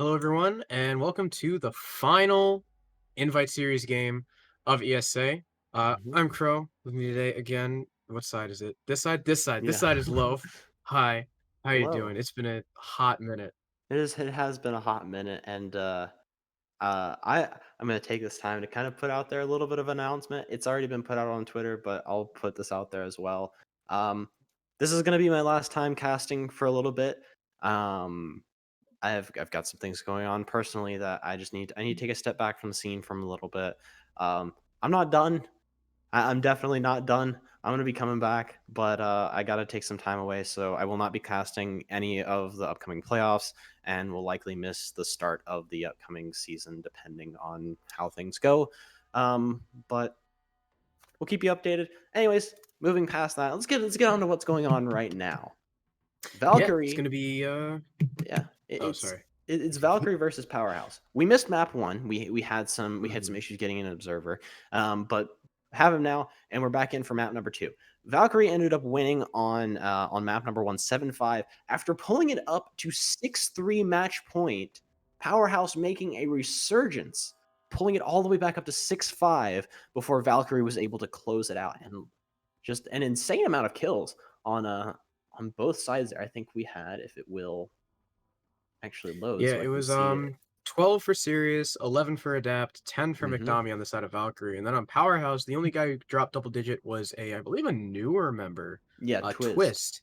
Hello, everyone, and welcome to the final invite series game of ESA. Mhm. I'm Crow. With me today again. What side is it? This side. This side. This Yeah. side is Loaf. Hi. How you Hello. doing? It's been a hot minute. It has been a hot minute, and I'm gonna take this time to kind of put out there a little bit of announcement. It's already been put out on Twitter, but I'll put this out there as well. Um, this is gonna be my last time casting for a little bit. Um, I've got some things going on personally that I need to take a step back from the scene from a little bit. I'm not done. I'm definitely not done. I'm gonna be coming back, but I gotta take some time away, so I will not be casting any of the upcoming playoffs, and will likely miss the start of the upcoming season, depending on how things go. But we'll keep you updated. Anyways, moving past that, let's get on to what's going on right now. Yeah, it's Valkyrie, gonna be. yeah, Oh, sorry. it's Valkyrie versus Powerhouse. We missed map one. We had some Mhm. issues getting an observer, but have him now, and we're back in for map number two. Valkyrie ended up winning on map number 175 after pulling it up to 6-3 match point. Powerhouse making a resurgence, pulling it all the way back up to 6-5 before Valkyrie was able to close it out, and just an insane amount of kills on both sides there. I think we had, if it will actually load Yeah, so I it can was see it. 12 for Sirius, 11 for Adapt, 10 for Mhm. McDommy on the side of Valkyrie, and then on Powerhouse, the only guy who dropped double digit was I believe, a newer member, Yeah, Twist. Twist,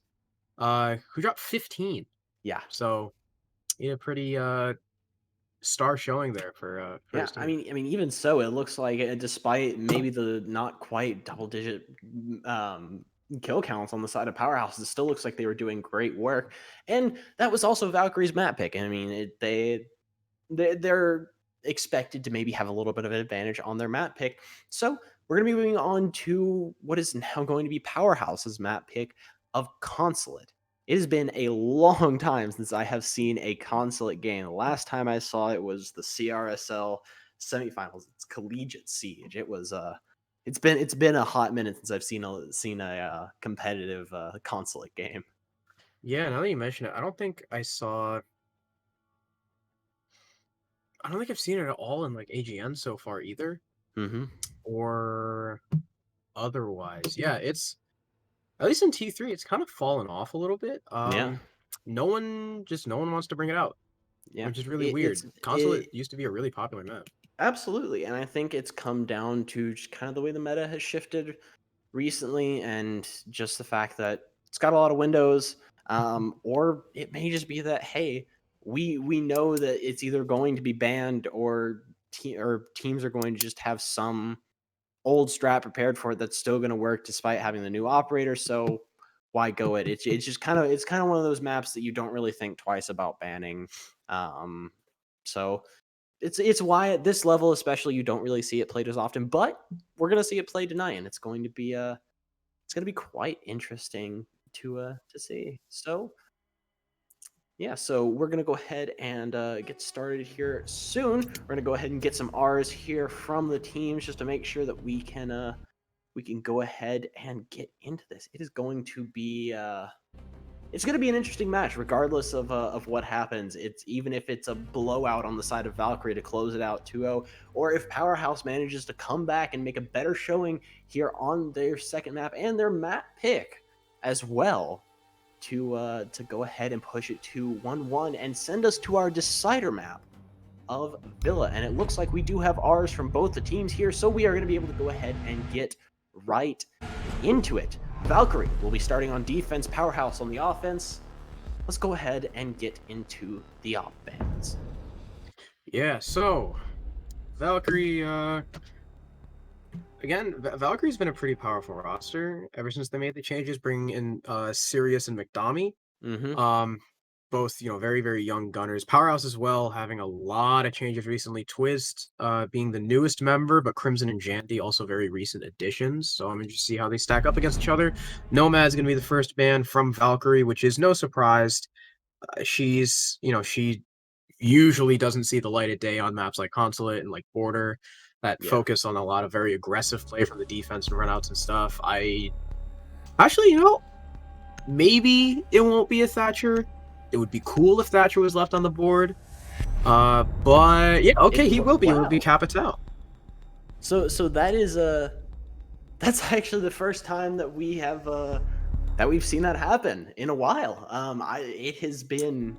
who dropped 15. Yeah. So yeah, pretty star showing there for Yeah, his team. even so, it looks like, despite maybe the not quite double digit, kill counts on the side of Powerhouse, it still looks like they were doing great work, and that was also Valkyrie's map pick. I mean, they're expected to maybe have a little bit of an advantage on their map pick. So we're going to be moving on to what is now going to be Powerhouse's map pick of Consulate. It has been a long time since I have seen a Consulate game. The last time I saw it was the CRSL semifinals. It's Collegiate Siege. It's been a hot minute since I've seen a competitive Consulate game. Yeah, now that you mention it, I don't think I've seen it at all in like AGN so far either, Hmm. or otherwise. Yeah, it's at least in T3, it's kind of fallen off a little bit. Yeah, No one wants to bring it out, yeah. which is really It, weird. it's Consulate it, used to be a really popular map. Absolutely, and I think it's come down to just kind of the way the meta has shifted recently, and just the fact that it's got a lot of windows, or it may just be that, hey, we know that it's either going to be banned, or teams are going to just have some old strat prepared for it that's still going to work despite having the new operator. So why go it? It's just kind of one of those maps that you don't really think twice about banning. Um, so it's why at this level, especially, you don't really see it played as often. But we're gonna see it played tonight, and it's gonna be quite interesting to see. So yeah, so we're gonna go ahead and get started here soon. We're gonna go ahead and get some R's here from the teams just to make sure that we can go ahead and get into this. It is going to be it's going to be an interesting match, regardless of what happens. It's even if it's a blowout on the side of Valkyrie to close it out 2-0, or if Powerhouse manages to come back and make a better showing here on their second map and their map pick as well to go ahead and push it to 1-1 and send us to our decider map of Villa. And it looks like we do have R's from both the teams here, so we are going to be able to go ahead and get right into it. Valkyrie will be starting on defense, Powerhouse on the offense. Let's go ahead and get into the offense. Yeah, so Valkyrie, again, Valkyrie's been a pretty powerful roster ever since they made the changes, bringing in Sirius and McDommy. Mm-hmm. Um, both very very young gunners. Powerhouse as well, having a lot of changes recently. Twist, being the newest member, but Crimson and Jandy also very recent additions. So I'm interested to see how they stack up against each other. Nomad's gonna be the first ban from Valkyrie, which is no surprise. She usually doesn't see the light of day on maps like Consulate and like Border that Yeah. focus on a lot of very aggressive play from the defense and runouts and stuff. I actually, maybe it won't be a Thatcher. It would be cool if Thatcher was left on the board, But yeah, okay, he will be. It will be Wow. Capital. So that is that's actually the first time that we have that we've seen that happen in a while. It has been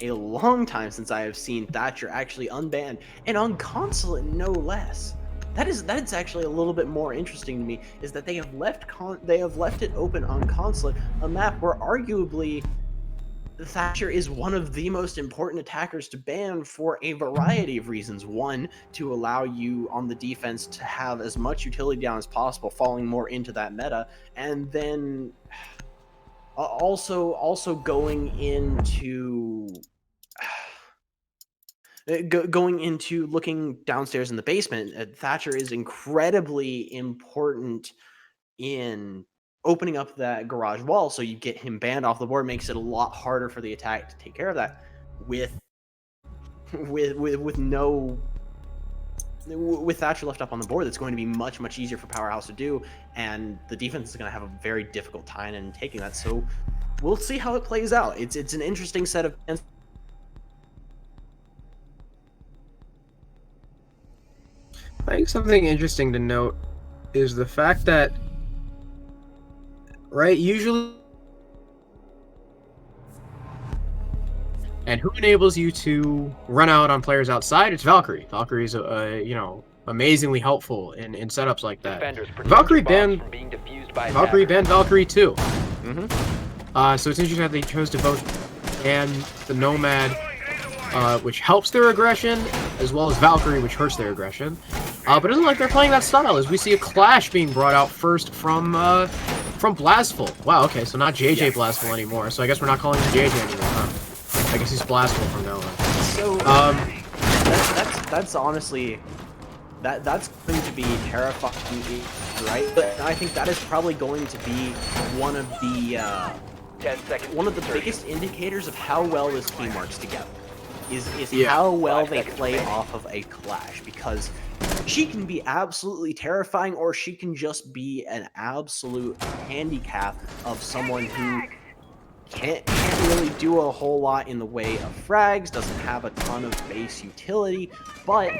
a long time since I have seen Thatcher actually unbanned and on consulate, no less. That is actually a little bit more interesting to me. Is that they have left it open on consulate, a map where arguably Thatcher is one of the most important attackers to ban for a variety of reasons. One, to allow you on the defense to have as much utility down as possible, falling more into that meta, and then also going into going into looking downstairs in the basement. Thatcher is incredibly important in opening up that garage wall, so you get him banned off the board. Makes it a lot harder for the attack to take care of that with with no with Thatcher left up on the board. That's going to be much easier for Powerhouse to do, and the defense is going to have a very difficult time in taking that. So we'll see how it plays out. It's an interesting set of. I think something interesting to note is the fact that, right, usually, and who enables you to run out on players outside? It's Valkyrie. Valkyrie's amazingly helpful in setups like that. Valkyrie banned Valkyrie too. So it's interesting that they chose to both ban the Nomad, which helps their aggression, as well as Valkyrie, which hurts their aggression. But it isn't like they're playing that style, as we see a clash being brought out first from Blastful. Wow, okay, so not JJ yes. Blastful anymore, so I guess we're not calling him JJ anymore, huh? I guess he's Blastful from now on. So, that's honestly, that's going to be terrifying, right? But I think that is probably going to be one of the biggest indicators of how well this team works together. Is how well they play off of a clash, because she can be absolutely terrifying, or she can just be an absolute handicap of someone who can't really do a whole lot in the way of frags, doesn't have a ton of base utility, but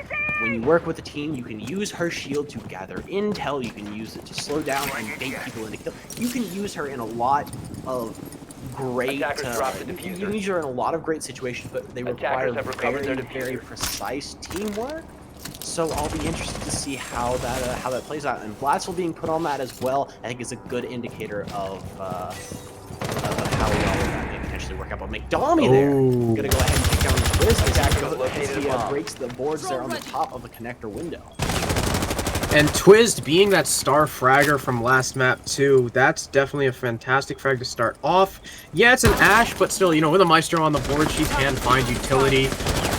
when you work with a team, you can use her shield to gather intel, you can use it to slow down and bait people into kill. You can use her in a lot of great you can use her in a lot of great situations, but they require very precise teamwork. So I'll be interested to see how that plays out. And Blatzel being put on that as well, I think, is a good indicator of how well that may potentially work out. But McDommy there, gonna go ahead and take down the Twist. He breaks the boards there on the top of the connector window. And Twist being that star fragger from last map too, that's definitely a fantastic frag to start off. Yeah, it's an Ashe, but still, with a Maestro on the board, she can find utility.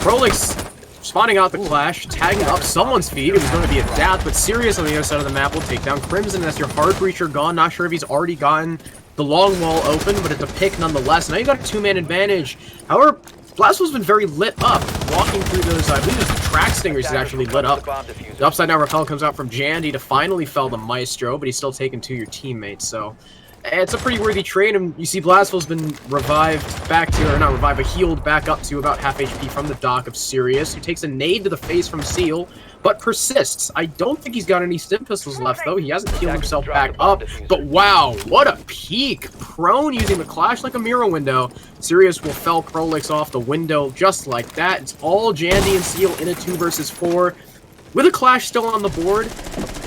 Prolix spawning out the clash, tagging up someone's feed. It was going to be a death, but Sirius on the other side of the map will take down Crimson. That's your hard breacher gone. Not sure if he's already gotten the long wall open, but it's a pick nonetheless. Now you got a two-man advantage. However, Blastful's been very lit up, walking through those, I believe the track stingers is actually lit up. The upside down repel comes out from Jandy to finally fell the Maestro, but he's still taken to your teammates, so it's a pretty worthy trade, and you see Blastful's been revived back to, or not revived, but healed back up to about half HP from the dock of Sirius, who takes a nade to the face from Seal, but persists. I don't think he's got any stim pistols left, though. He hasn't healed himself back up, but wow, what a peek! Prone using the clash like a mirror window. Sirius will fell Prolix off the window just like that. It's all Jandy and Seal in a 2 versus 4. With a clash still on the board,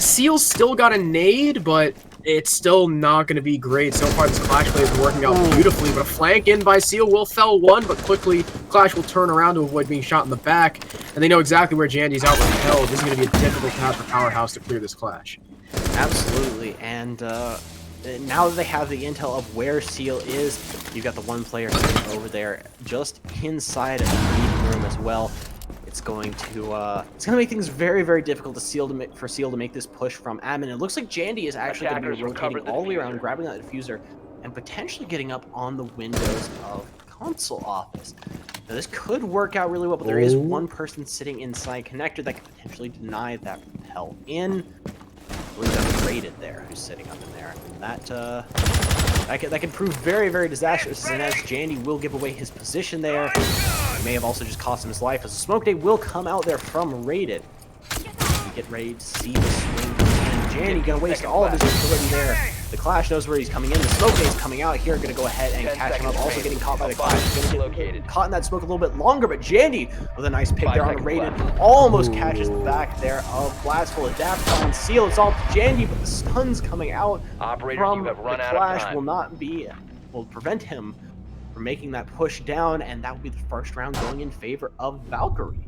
Seal's still got a nade, but it's still not going to be great. So far, this Clash play is working out beautifully, but a flank in by Seal will fell one, but quickly Clash will turn around to avoid being shot in the back, and they know exactly where Jandy's out repelled. This is going to be a difficult task for Powerhouse to clear this Clash. Absolutely, and now that they have the intel of where Seal is, you've got the one player sitting over there just inside of the meeting room as well. It's going to make things very difficult for Seal to make this push from admin. It looks like Jandy is actually going to be rotating all the way around, grabbing that diffuser, and potentially getting up on the windows of console office. Now this could work out really well, but there is one person sitting inside connector that could potentially deny that repel in. believe that's Rated there, who's sitting up in there. And that can prove very, very disastrous, and as Jandy will give away his position there. He may have also just cost him his life, as the Smoke Day will come out there from Rated. Get ready to see the swing, and Jandy gonna waste all of his utility there. The Clash knows where he's coming in. The Smoke Day is coming out here, gonna go ahead and catch him up. Also getting caught by the Clash. He's gonna get caught in that smoke a little bit longer, but Jandy with a nice pick there on the Rated almost catches the back there of Blastful. Adapt on Seal. It's all Jandy, but the stuns coming out from the Clash will prevent him from making that push down, and that will be the first round going in favor of Valkyrie.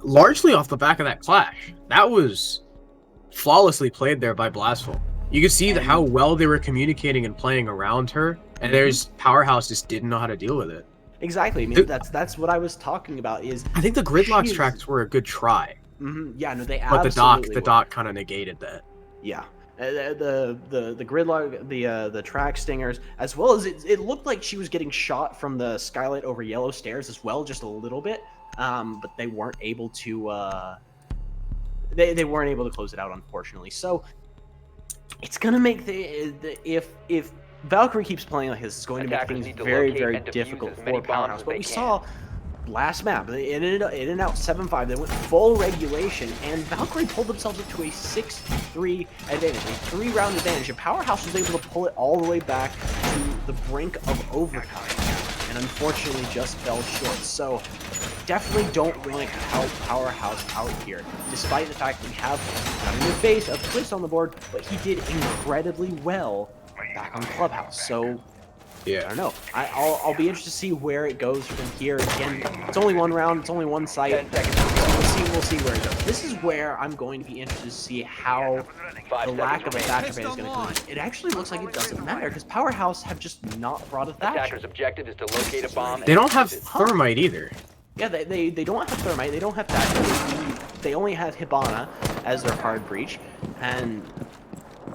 Largely off the back of that Clash. That was flawlessly played there by Blastful. You could see how well they were communicating and playing around her, and there's Powerhouse just didn't know how to deal with it. Exactly. I mean, that's what I was talking about. Is I think the Gridlock's tracks were a good try. Yeah, no, they but absolutely the dock kind of negated that. Yeah. The Gridlock, the track stingers, as well as it looked like she was getting shot from the skylight over Yellow Stairs as well, just a little bit. But they weren't able to they weren't able to close it out, unfortunately. So it's gonna make if Valkyrie keeps playing like this, it's going to make things very, very difficult for Powerhouse. But we saw last map, it ended out 7-5. They went full regulation, and Valkyrie pulled themselves up to a 6-3 advantage, a 3-round advantage. And Powerhouse was able to pull it all the way back to the brink of overtime, and unfortunately just fell short. So definitely don't want to help Powerhouse out here, despite the fact that we have not in your face a twist on the board, but he did incredibly well back on Clubhouse. So yeah, I don't know. I'll be interested to see where it goes from here. Again, it's only one round, it's only one site. We'll see where it goes. This is where I'm going to be interested to see how the lack of a Thatcher ban is going to come in. It actually looks like it doesn't matter, because Powerhouse have just not brought a Thatcher. Attacker's objective is to locate a bomb. They don't have Thermite either. Yeah, they don't have Thermite, they don't have Thatcher. They only have Hibana as their hard breach, and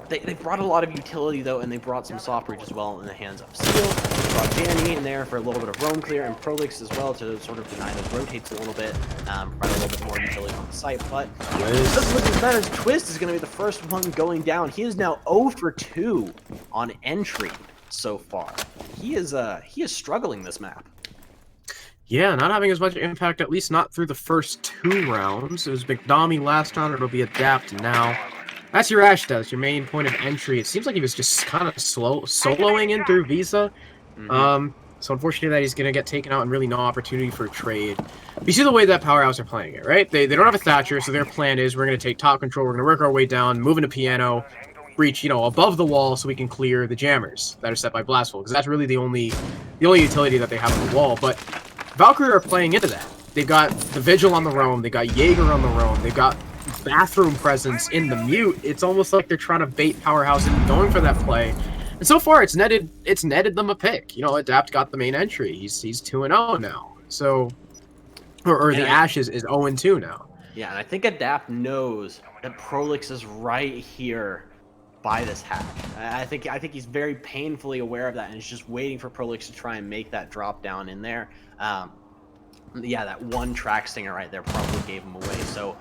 they brought a lot of utility, though, and they brought some soft breach as well in the hands of Seal. They brought Danny in there for a little bit of roam clear, and Prolix as well to sort of deny those rotates a little bit, provide a little bit more utility on the site. But it doesn't look as bad as Twist is going to be the first one going down. He is now 0 for 2 on entry so far. He is struggling this map. Yeah, not having as much impact, at least not through the first 2 rounds. It was McDomi last round, it'll be Adapt now. That's your Ashta, your main point of entry. It seems like he was just kind of soloing in through Visa. So unfortunately that he's going to get taken out and really no opportunity for a trade. You see the way that Powerhouse are playing it, right? They don't have a Thatcher, so their plan is we're going to take top control, we're going to work our way down, move into Piano, breach, above the wall so we can clear the jammers that are set by Blastful, because that's really the only utility that they have on the wall. But Valkyrie are playing into that. They've got the Vigil on the roam, they got Jaeger on the roam, they've got bathroom presence in the mute. It's almost like they're trying to bait Powerhouse into going for that play. And so far it's netted them a pick. Adapt got the main entry. He's 2-0 now. So or the Ash is 0-2 now. Yeah, and I think Adapt knows that Prolix is right here by this hack. I think he's very painfully aware of that, and is just waiting for Prolix to try and make that drop down in there. Yeah, that one track stinger right there probably gave him away. So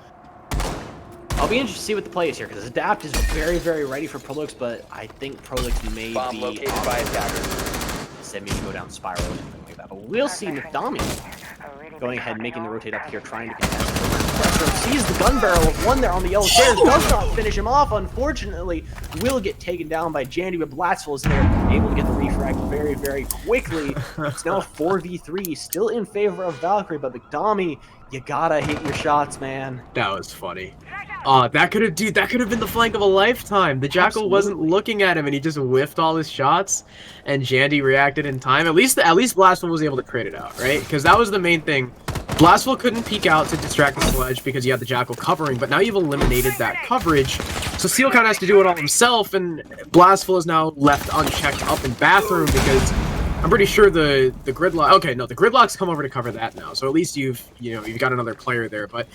I'll be interested to see what the play is here, because Adapt is very, very ready for Prolix, but I think Prolix may Bomb be located by attacker. Instead, maybe go down Spiral or something like that. But we'll see McDomi going ahead, making the rotate up here, trying to contest. Pressure sees the gun barrel of one there on the Yellow Stairs, does not finish him off, unfortunately. Will get taken down by Jandy, but Blastful is there, able to get the refrag very, very quickly. It's now 4v3, still in favor of Valkyrie, but McDomi, you gotta hit your shots, man. That was funny. That could have been the flank of a lifetime. The Jackal wasn't looking at him, and he just whiffed all his shots, and Jandy reacted in time. At least Blastful was able to crit it out, right? Because that was the main thing. Blastful couldn't peek out to distract the Sledge because you had the Jackal covering, but now you've eliminated that coverage, so Seal kind of has to do it all himself, and Blastful is now left unchecked up in bathroom because I'm pretty sure the Gridlock. Okay, no, the Gridlock's come over to cover that now. So at least you've got another player there. But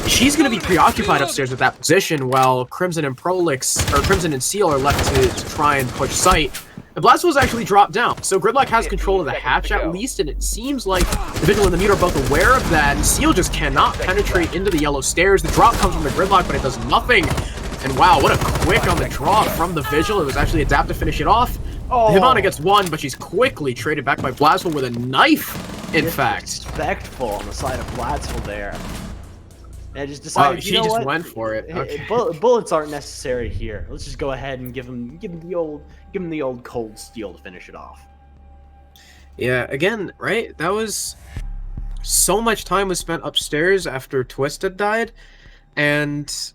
she's going to be preoccupied upstairs with that position, while Crimson and Prolix or Crimson and Seal are left to try and push site. And Blasphemous actually dropped down, so Gridlock has 15 control of the seconds hatch to at go. least, and it seems like the Vigil and the Mute are both aware of that, and Seal just cannot penetrate into the yellow stairs. The drop comes from the Gridlock, but it does nothing. And wow, what a quick on the draw from the Vigil. It was actually Adapt to finish it off. Hibana gets one, but she's quickly traded back by Blasphemous with a knife, in fact. Disrespectful on the side of Blasphemous there. And just decided, She you know just what? went for it. Okay. Bullets aren't necessary here. Let's just go ahead and give him the old cold steel to finish it off. Yeah, again, right? That was so much time was spent upstairs after Twisted died, and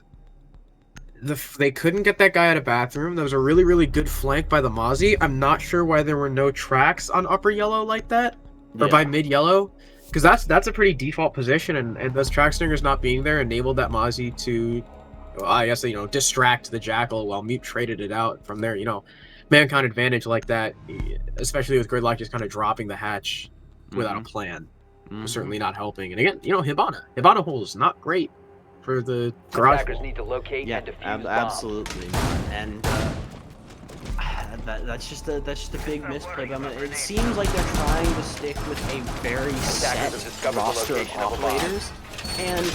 they couldn't get that guy out of bathroom. That was a really, really good flank by the Mozzie. I'm not sure why there were no tracks on upper yellow like that, or by mid yellow. Because that's a pretty default position, and those track stingers not being there enabled that Mozzie to, well, I guess, distract the Jackal while Mute traded it out from there, mankind advantage like that, especially with Gridlock just kind of dropping the hatch without a plan, was certainly not helping. And again, Hibana holes not great for the garage Attackers wall. need to locate and defuse the bomb. Absolutely. And that's just a big misplay. But it seems like they're trying to stick with a very set roster of operators, and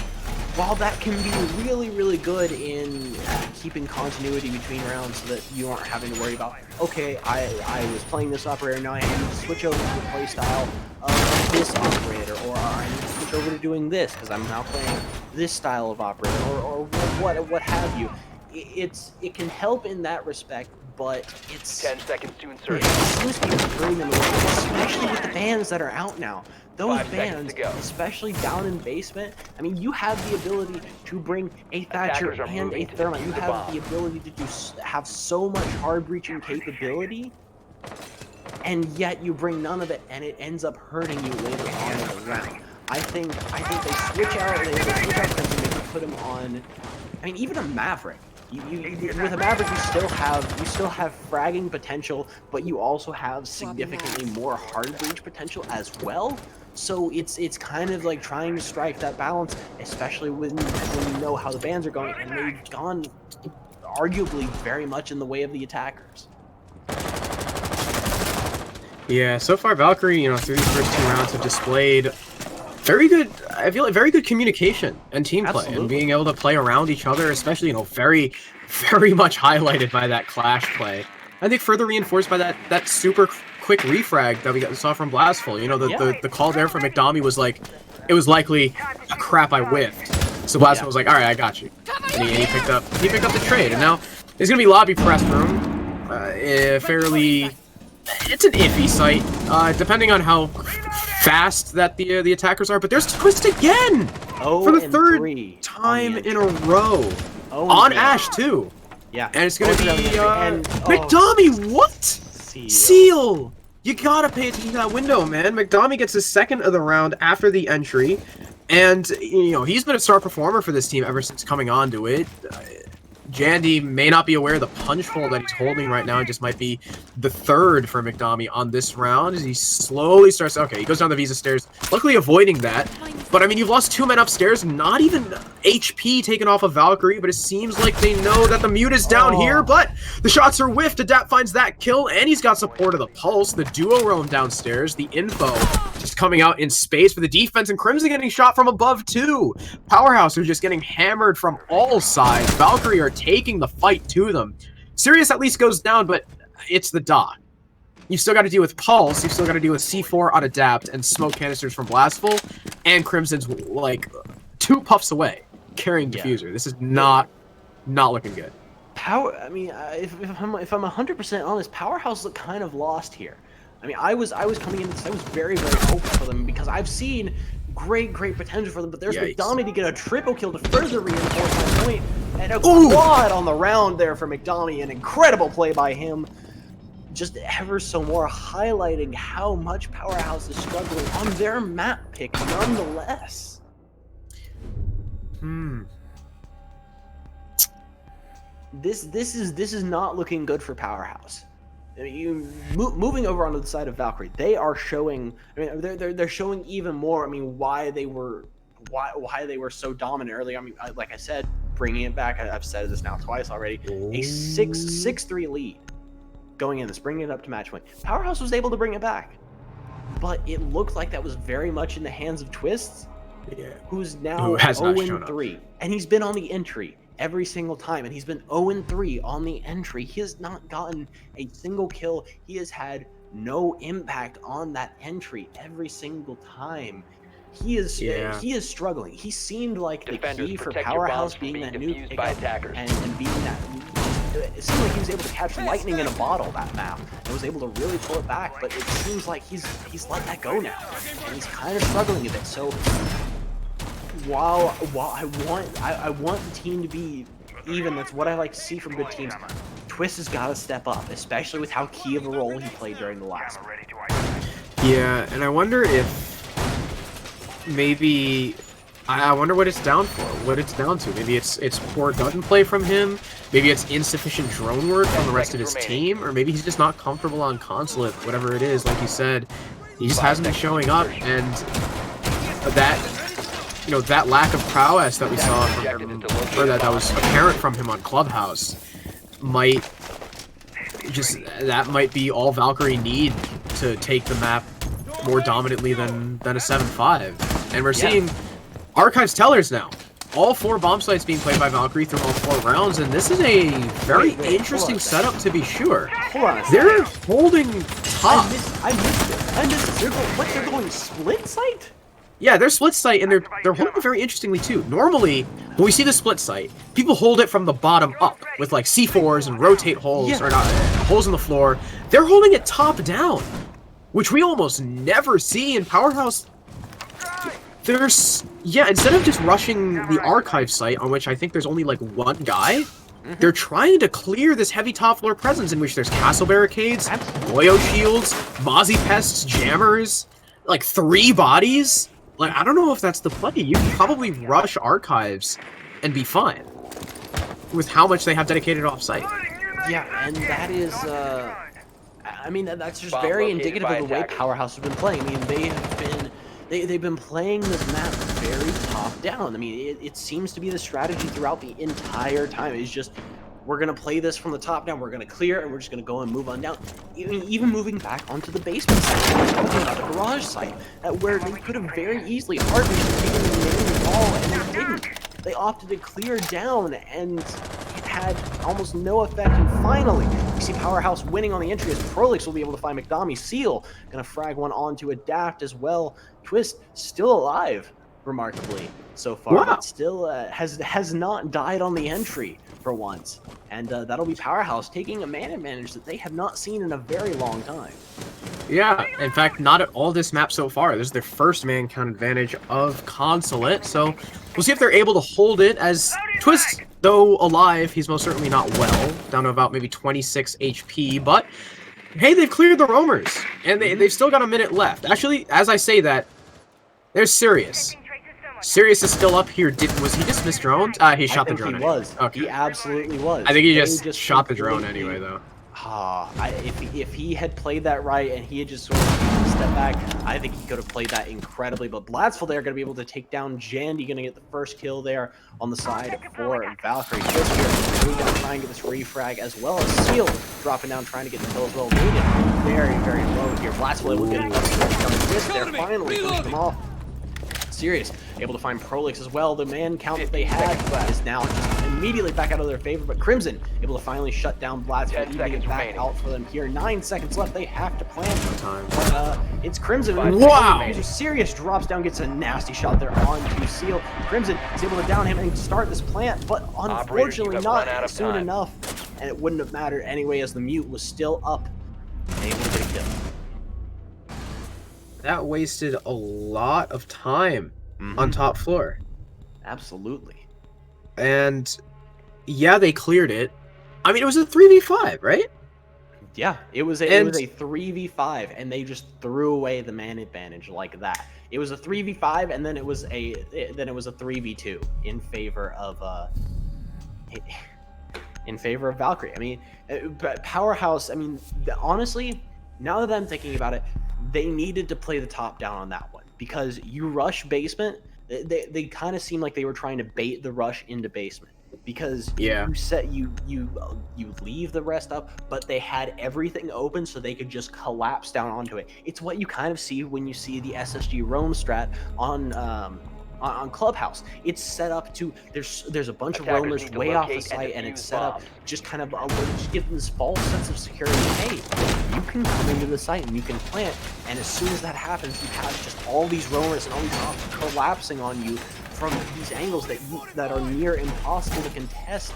while that can be really, really good in keeping continuity between rounds so that you aren't having to worry about, okay, I was playing this operator, now I need to switch over to the playstyle of this operator, or I need to switch over to doing this because I'm now playing this style of operator, or what have you. It can help in that respect, but it's 10 seconds to it insert. seems to be hurting them a little bit, especially with the bans that are out now. Those 5 seconds bans, to go. especially down in basement, I mean, you have the ability to bring a Thatcher Attackers are and a moving to Thermite. defuse You the have bomb. the ability to have so much hard breaching capability, and yet you bring none of it, and it ends up hurting you later on in the round. I think they switch out. They switch out Crimson, maybe put him on. I mean, even a Maverick. With a Maverick, you still have fragging potential, but you also have significantly more hard breach potential as well. So it's kind of like trying to strike that balance, especially when you know how the bans are going, and they've gone arguably very much in the way of the attackers. Yeah, so far Valkyrie, through these first 2 rounds have displayed very good, I feel like very good communication and team play, and being able to play around each other, especially, very, very much highlighted by that clash play. I think further reinforced by that super quick refrag that we saw from Blastful. The call there from McDommy was like, it was likely, a crap, I whiffed. So Blastful was like, all right, I got you. And he picked up the trade, and now there's gonna be lobby press room, fairly. It's an iffy site, depending on how fast that the attackers are. But there's Twist again for the 3rd time in a row on Ash too. Yeah, and it's gonna be and McDommy. What? Seal. You gotta pay attention to that window, man. McDommy gets his 2nd of the round after the entry, and he's been a star performer for this team ever since coming onto it. Jandy may not be aware of the punch hole that he's holding right now. It just might be the 3rd for McDommy on this round as he slowly starts. Okay, he goes down the Visa stairs, luckily avoiding that. But I mean, you've lost 2 men upstairs, not even HP taken off of Valkyrie, but it seems like they know that the Mute is down here, but the shots are whiffed. Adapt finds that kill, and he's got support of the Pulse. The duo roam downstairs, the info just coming out in space for the defense, and Crimson getting shot from above too. Powerhouse are just getting hammered from all sides. Valkyrie are taking the fight to them. Sirius at least goes down, but it's the dock. You've still got to deal with Pulse, you've still got to deal with C4 on Adapt, and smoke canisters from Blastful, and Crimson's like 2 puffs away, carrying Diffuser. This is not looking good. I mean, if I'm 100% honest, Powerhouse looked kind of lost here. I mean, I was coming in this, I was very, very hopeful for them because I've seen great potential for them, but there's McDommy to get a triple kill to further reinforce my point, and a quad on the round there for McDommy, an incredible play by him. Just ever so more highlighting how much Powerhouse is struggling on their map pick nonetheless. This is not looking good for Powerhouse. I mean, moving over onto the side of Valkyrie, they are showing. I mean, they're showing even more. I mean, why they were so dominant earlier. I mean, like I said, bringing it back. I've said this now twice already. A 6-3 lead going in this, bringing it up to match point. Powerhouse was able to bring it back, but it looked like that was very much in the hands of Twists, Yeah. who's now Who has not shown up. 0-3, and he's been on the entry every single time, and he's been 0-3 on the entry. He has not gotten a single kill. He has had no impact on that entry every single time. He is struggling. He seemed like the Defenders, key for protect your Powerhouse bombs from being that being new defused pickup by attackers. and being that. It seemed like he was able to catch lightning in a bottle that map and was able to really pull it back. But it seems like he's let that go now, and he's kind of struggling a bit. So while I want the team to be even, that's what I like to see from good teams. Twist has got to step up, especially with how key of a role he played during the last one. Yeah, and I wonder if maybe I wonder what it's down for, what it's down to. Maybe it's poor gunplay from him, maybe it's insufficient drone work from the rest of his team, or maybe he's just not comfortable on consulate, whatever it is. Like you said, he just hasn't been showing up, and that, you know, that lack of prowess that we saw from him, or that was apparent from him on Clubhouse, might be all Valkyrie need to take the map more dominantly than a 7-5. And we're seeing Archives tellers now. All 4 bomb sites being played by Valkyrie through all 4 rounds, and this is a very interesting setup to be sure. Hold on a They're holding top. I missed it. They're going split site? Yeah, they're split site, and they're holding it very interestingly too. Normally, when we see the split site, people hold it from the bottom up with like C4s and rotate holes, or not holes in the floor. They're holding it top down, which we almost never see in Powerhouse. Instead of just rushing the archive site, on which I think there's only like 1 guy, they're trying to clear this heavy top floor presence in which there's castle barricades, Moyo shields, Mozzie pests, jammers, like 3 bodies. Like, I don't know if that's the play. You can probably rush archives and be fine with how much they have dedicated off-site. Yeah, and that is, I mean, that's just very indicative of the way Powerhouse has been playing. I mean, they've been playing this map very top-down. I mean, it seems to be the strategy throughout the entire time. It's just, we're going to play this from the top down, we're going to clear, and we're just going to go and move on down. Even moving back onto the basement side, we're talking about the garage site, where they could have very easily harvested taken the main wall, and they didn't. They opted to clear down, and it had almost no effect. And finally, we see Powerhouse winning on the entry, as Prolix will be able to find McDommie. Seal going to frag one onto Adapt as well. Twist still alive, remarkably, so far. Wow. But still has not died on the entry for once. And that'll be Powerhouse taking a man advantage that they have not seen in a very long time. Yeah, in fact, not at all this map so far. This is their first man count advantage of Consulate, so we'll see if they're able to hold it, as Twist, though alive, he's most certainly not well, down to about maybe 26 HP, but hey, they've cleared the roamers, and they've still got a minute left. Actually, as I say that, there's Sirius. Sirius is still up here. Was he just misdroned? He shot the drone. He was. Okay. He absolutely was. I think he just shot the drone anyway, though. If he had played that right and he had just sort of stepped back, I think he could have played that incredibly. But Blatzful there going to be able to take down Jandy, going to get the first kill there on the side for Valkyrie. Just here, we're going to try and get this refrag, as well as Seal dropping down, trying to get the kill as well. Waited very, very low here. Blatzful able to get a twist there, finally pushed them off. Serious able to find Prolix as well. The man count that they had is now just immediately back out of their favor, but Crimson able to finally shut down Blatzful, even it back out for them here. 9 seconds left. They have to plan for time. But it's Crimson. Wow! Serious drops down, gets a nasty shot there onto Seal. Crimson is able to down him and start this plant, but unfortunately not soon enough, and it wouldn't have mattered anyway, as the mute was still up and able to get a kill. That wasted a lot of time on top floor. Absolutely. And yeah, they cleared it. I mean, it was a 3v5, right? Yeah, it was a 3v5, and they just threw away the man advantage like that. It was a 3v5, and then it was a 3v2 in favor of Valkyrie. I mean, but Powerhouse. I mean, honestly, now that I'm thinking about it, they needed to play the top down on that one, because you rush basement. They kind of seemed like they were trying to bait the rush into basement. because Yeah. you leave the rest up, but they had everything open so they could just collapse down onto it. It's what you kind of see when you see the SSG roam strat on Clubhouse. It's set up to there's a bunch of Attackers roamers need to way off the locate and site, and it's defuse set up bombs. just kind of just give them this false sense of security. Hey, you can come into the site and you can plant, and as soon as that happens, you have just all these roamers and all these bombs collapsing on you from these angles that are near impossible to contest.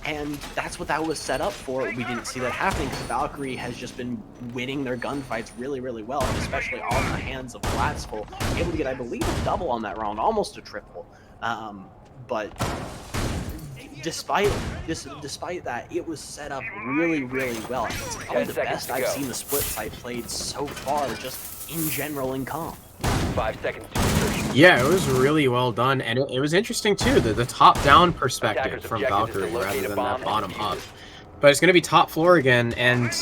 And that's what that was set up for. We didn't see that happening because Valkyrie has just been winning their gunfights really, really well, and especially on the hands of Blattsful, able to get, I believe, a double on that round, almost a triple. But despite that, it was set up really, really well. It's probably the 10 seconds best to I've go. seen the split site played so far, just in general in comp. 5 seconds to insertion. Yeah, it was really well done, and it was interesting too, the top-down perspective Attackers' from objective is to Valkyrie rather locate a than bomb that and bottom-up. defuse it. But it's going to be top floor again, and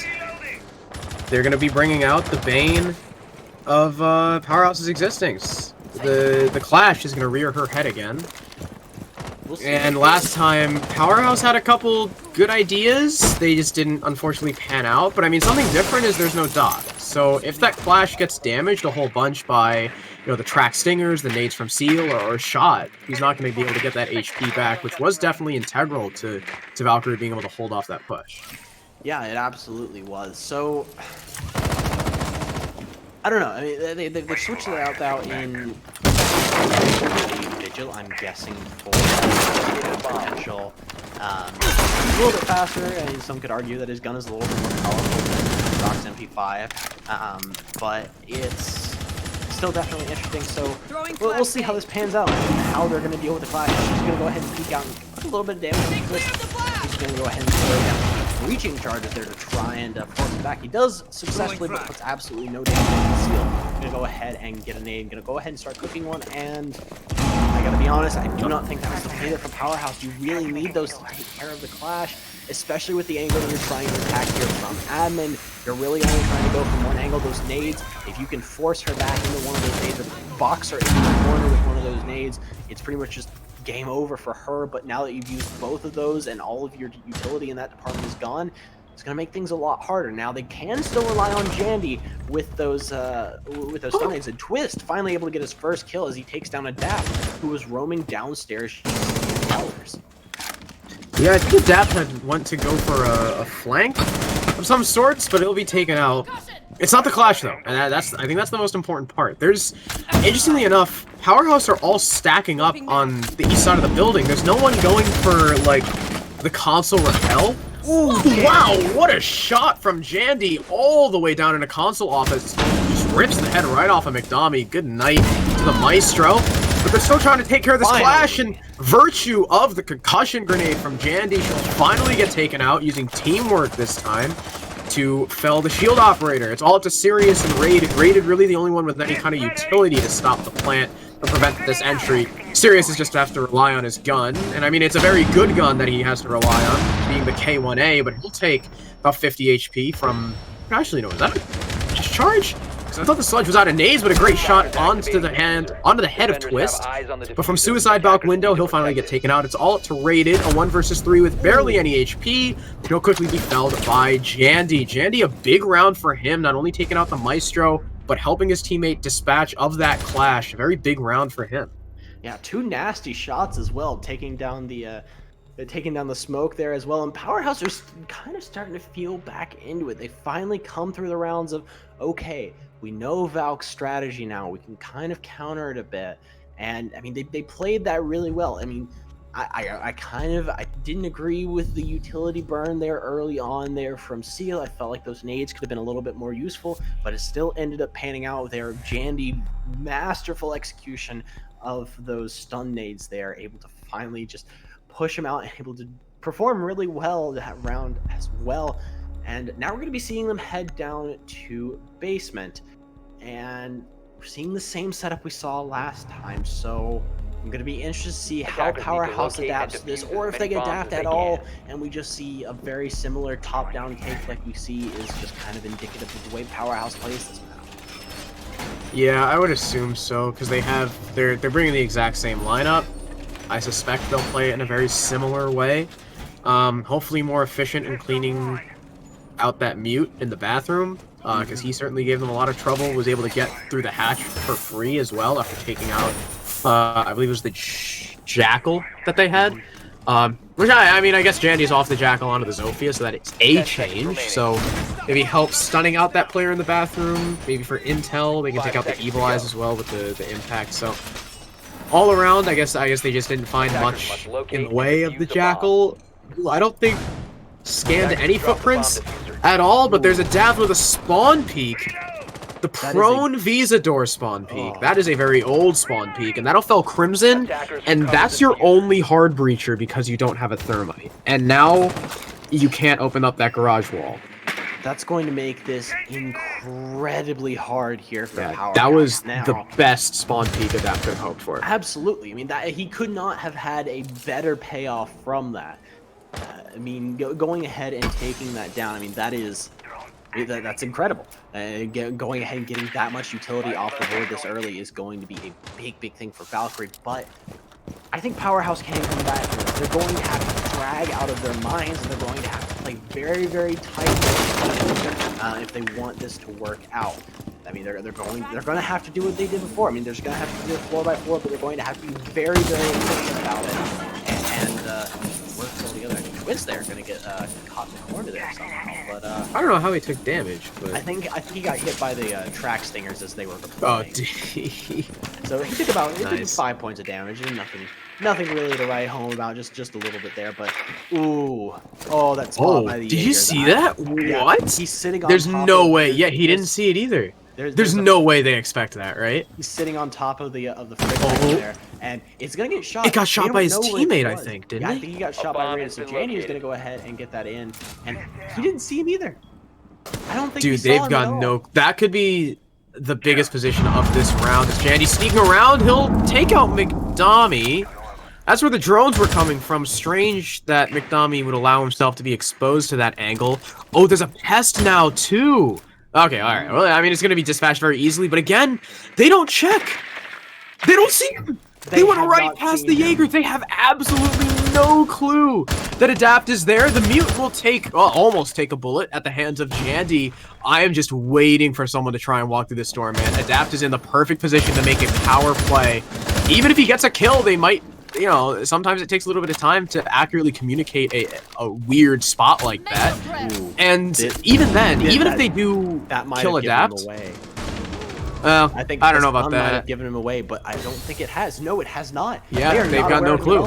they're going to be bringing out the bane of Powerhouse's existence. The Clash is going to rear her head again. We'll see. And last time, Powerhouse had a couple good ideas. They just didn't, unfortunately, pan out. But, I mean, something different is there's no dot. So, if that Clash gets damaged a whole bunch by, you know, the track stingers, the nades from Seal, or shot, he's not going to be able to get that HP back, which was definitely integral to Valkyrie being able to hold off that push. Yeah, it absolutely was. So, I don't know. I mean, they switched it out now in Vigil, I'm guessing, for potential. A little bit faster. I mean, some could argue that his gun is a little bit more powerful than Doc's MP5, but it's still definitely interesting. So we'll see how this pans out and how they're going to deal with the Clash. He's going to go ahead and peek out and put a little bit of damage on the twist. He's going to go ahead and throw down reaching charges there to try and force him back. He does successfully, but puts absolutely no damage on the Seal. Gonna go ahead and get a nade. Gonna go ahead and start cooking one, and I gotta be honest, I do not think that was the play there from Powerhouse. You really need those to take care of the Clash, especially with the angle that you're trying to attack here from admin. You're really only trying to go from one angle. Those nades, if you can force her back into one of those nades, or box her into the corner with one of those nades, it's pretty much just game over for her. But now that you've used both of those and all of your utility in that department is gone, it's going to make things a lot harder. Now they can still rely on Jandy with those stun nades, and Twist finally able to get his first kill as he takes down Adapt, who was roaming downstairs towers. Yeah, I think Adapt had went to go for a flank of some sorts, but it'll be taken out. It's not the Clash though, and I think that's the most important part. There's, interestingly enough, Powerhouse are all stacking up on the east side of the building. There's no one going for like the console repel. Ooh, wow, what a shot from Jandy all the way down into console office. Just rips the head right off of McDomi. Good night to the Maestro. But they're still trying to take care of this Clash, and virtue of the concussion grenade from Jandy, she'll finally get taken out using teamwork this time to fell the shield operator. It's all up to Sirius and Raid. Raid really the only one with any kind of utility to stop the plant or prevent this entry. Sirius is just to have to rely on his gun, and I mean, it's a very good gun that he has to rely on, being the K1A, but he'll take about 50 HP from... Actually, no, is that a discharge? Because I thought the sludge was out of nades, but a great shot onto the head of Twist. But from Suicide Balk window, he'll finally get taken out. It's all up to Rated, a 1 versus 3 with barely any HP. He'll quickly be felled by Jandy. Jandy, a big round for him, not only taking out the Maestro, but helping his teammate dispatch of that Clash. A very big round for him. Yeah, 2 nasty shots as well, taking down the smoke there as well. And Powerhouse are kind of starting to feel back into it. They finally come through the rounds of, okay, we know Valk's strategy now. We can kind of counter it a bit. And I mean, they played that really well. I mean, I didn't agree with the utility burn there early on there from Seal. I felt like those nades could have been a little bit more useful, but it still ended up panning out there. Jandy, masterful execution of those stun nades there, able to finally just push him out and able to perform really well that round as well. And now we're going to be seeing them head down to basement, and we're seeing the same setup we saw last time. So I'm going to be interested to see how Powerhouse adapts to this, or if they adapt at all, and we just see a very similar top-down take like we see is just kind of indicative of the way Powerhouse plays this map. Yeah, I would assume so, because they're bringing the exact same lineup. I suspect they'll play it in a very similar way. Hopefully more efficient in cleaning out that mute in the bathroom, because he certainly gave them a lot of trouble, was able to get through the hatch for free as well after taking out, I believe it was the Jackal that they had. Which I mean, I guess Jandy's off the Jackal onto the Zofia, so that it's a change, so maybe help stunning out that player in the bathroom, maybe for intel, they can take out the Evil Eyes as well with the impact, so all around, I guess they just didn't find much in the way of the Jackal. I don't think scanned any footprints at all, but there's a Daft with a spawn peek. The prone Visa door spawn peek. That is a very old spawn peek, and that'll fell Crimson, and that's your only hard breacher because you don't have a thermite. And now you can't open up that garage wall. That's going to make this incredibly hard here for Power. That was the best spawn peek Adapt could have hoped for. Absolutely. I mean, that he could not have had a better payoff from that. I mean, going ahead and taking that down, I mean, that's incredible. Going ahead and getting that much utility off the board this early is going to be a big thing for Valkyrie, but I think Powerhouse can come back here. They're going to have to drag out of their minds, and they're going to have to play very tight if they want this to work out. I mean, they're going to have to do what they did before. I mean, they're going to have to do it 4x4, but they're going to have to be very efficient about it. And work all together. I think Twist there going to get caught in the corner there somehow. But I don't know how he took damage, but I think he got hit by the track stingers as they were oh, deploying. So he took about 5 points of damage, and nothing really to write home about, just a little bit there. But that spot by the did Jaeger, you see that? Yeah, What? he's sitting on There's top no of way. Yeah, he didn't see it either. There's a, no way they expect that, right? He's sitting on top of the fridge there, and it's gonna get shot. It got shot by his teammate, I think, didn't it? Yeah, it? I think he got shot by Raiden. So Jandy is gonna go ahead and get that in, and he didn't see him either. I don't think. Dude, he they've saw him got at all. no. That could be the biggest position of this round. Is Jandy sneaking around? He'll take out McDommy. That's where the drones were coming from. Strange that McDommy would allow himself to be exposed to that angle. Oh, there's a pest now too. Okay, alright. Well, I mean, it's going to be dispatched very easily, but again, they don't check. They don't see him. They went right past the Jaeger. They have absolutely no clue that Adapt is there. The mute will almost take a bullet at the hands of Jandy. I am just waiting for someone to try and walk through this storm, man. Adapt is in the perfect position to make a power play. Even if he gets a kill, they might... You know, sometimes it takes a little bit of time to accurately communicate a weird spot like that. Ooh. And even then, even if they do kill Adapt, well, I don't know about Might have that. given him away, but I don't think it has. No, it has not. Yeah, they've got no clue.